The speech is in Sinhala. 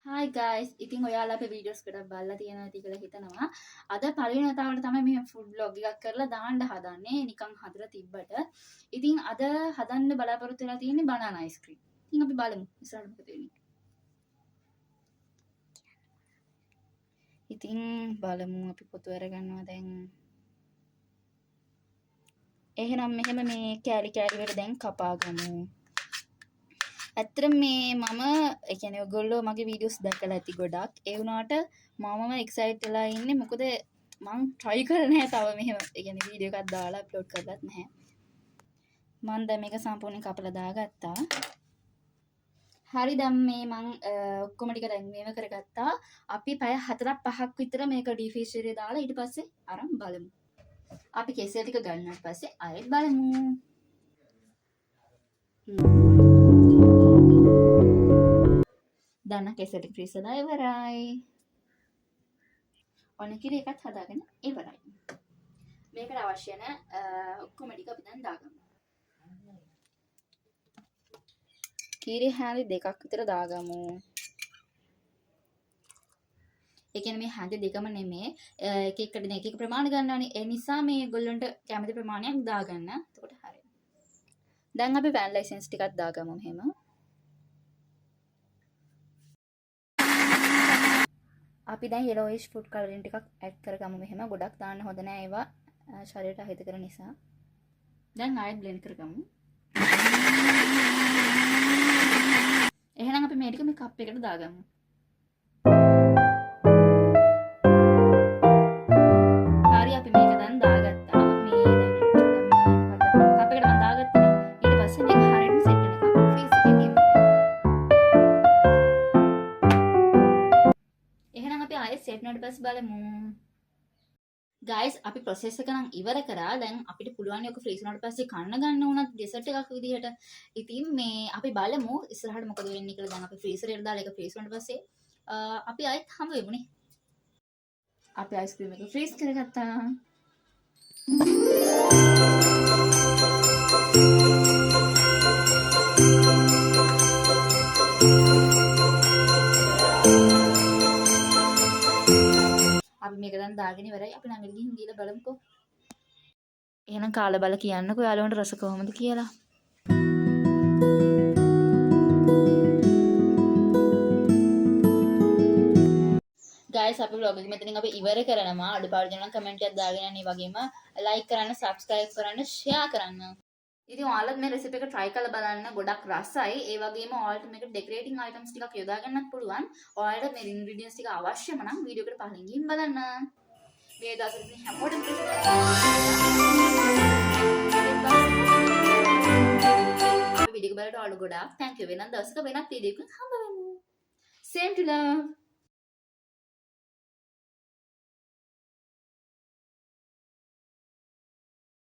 හායි ගයිස් ඉතින් ඔයාලා අපේ වීඩියෝස් ගොඩක් බලලා තියෙනවා ඇති කියලා හිතනවා. අද පළවෙනි වතාවට තමයි මේ ෆුඩ් vlog එකක් කරලා දාන්න හදන්නේ නිකන් හදලා තිබ්බට. ඉතින් අද හදන්න බලාපොරොත්තු වෙලා තියෙන්නේ බනානා අයිස්ක්‍රීම්. ඉතින් අපි බලමු ඉස්සරහට මොකද වෙන්නේ. ඉතින් බලමු අපි පොතු අරගන්නවා දැන්. එහෙනම් මෙහෙම මේ කෑලි කෑලි වල දැන් කපා ගමු. ඇත්තටම මේ මම ඒ කියන්නේ ඔයගොල්ලෝ මගේ වීඩියෝස් දැකලා ඇති ගොඩක්. ඒ වුණාට මමම එක්සයිට් වෙලා ඉන්නේ මොකද මං try කරලා නැහැ තව මෙහෙම ඒ කියන්නේ වීඩියෝ එකක් දාලා අප්ලෝඩ් කරලත් නැහැ. මම දැන් මේක සම්පූර්ණයෙන් කපලා දාගත්තා. හරි දැන් මේ මං ඔක්කොම ටික දැන් මේව කරගත්තා. අපි පැය 4-5ක් විතර මේක ඩීෆ්‍රීසරේ දාලා ඊට පස්සේ අරන් බලමු. අපි කෙසෙල් ටික ගන්නාට පස්සේ ආයෙත් බලමු. දැන් කෙසෙල් ටික ෆ්‍රීසර්ලා ඉවරයි. ඔන්න කිරි එකත් හදාගෙන ඉවරයි. මේකට අවශ්‍ය නැ ඔක්කොම ටික අපි දැන් දාගමු. කිරි හැඳි දෙකක් විතර දාගමු. ඒ කියන්නේ මේ හැඳි දෙකම නෙමෙයි එක එකට එක එක ප්‍රමාණ ගන්නවානේ. ඒ නිසා මේ ගොල්ලන්ට කැමති ප්‍රමාණයක් දාගන්න. එතකොට හරියි. දැන් අපි වැනිලා එසෙන්ස් ටිකක් දාගමු මෙහෙම. අපි දැන් yellowish food coloring ටිකක් ඇඩ් කරගමු මෙහෙම. ගොඩක් දාන්න හොඳ නෑ ඒවා ශරීරයට අහිත කරන නිසා. දැන් ආයෙත් බ්ලෙන්ඩ් කරගමු. එහෙනම් අපි මේ ටික මේ කප් එකට දාගමු. හරි අපි මේක දැන් දාගත්තා. මේ දැන් කප් එකට මම දාගත්තනේ. ඊට පස්සේ මේක හරියටම සෙට් වෙනකම් ෆ්‍රීස් එකේ තියමු. එහෙනම් අපි ආයෙත් සෙට් වුණාට පස්සේ බලමු. ගයිස් අපි ප්‍රොසෙස් එක නම් ඉවර කරා. දැන් අපිට පුළුවන් ඔක ෆ්‍රීස් වුණාට පස්සේ කන්න ගන්න උනත් ඩෙසර්ට් එකක් විදිහට. ඉතින් මේ අපි බලමු ඉස්සරහට මොකද වෙන්නේ කියලා. දැන් අපි ෆ්‍රීසරේට දාලා ඒක ෆ්‍රීස් වුණාට පස්සේ අපි ආයෙත් හම්බ වෙමුනේ. අපි අයිස්ක්‍රීම් එක ෆ්‍රීස් කරගත්තා. අපි මේක දැන් දාගෙන ඉවරයි. අපි ළඟට ගිහින් දීලා බලමුකෝ. එහෙනම් කාලා බල කියන්නකෝ යාළුවන්ට රස කොහොමද කියලා. ගයිස් අපි vlog එක මෙතනින් අපි ඉවර කරනවා. අඩුපාඩු දෙනවා කමෙන්ට් එකක් දාගෙන යන්න. ඒ වගේම like කරන්න, subscribe කරන්න, share කරන්න. ඉතින් ඔයාලත් මේ රෙසිපි එක try කරලා බලන්න. ගොඩක් රසයි. ඒ වගේම ඔයාලට මේක decorating items ටිකක් යොදා ගන්නත් පුළුවන්. ඔයාලට මේ ingredients ටික අවශ්‍යම නම් වීඩියෝ එකට පහලින් ගිහින් බලන්න. මේ දවස්වල ඉතින් හැමෝටම වීඩියෝ එක බලලා ඔයාලට ගොඩාක් thank you. වෙනත් දවසක වෙනත් වීඩියෝ එකකින් හම්බ වෙමු. Same to love.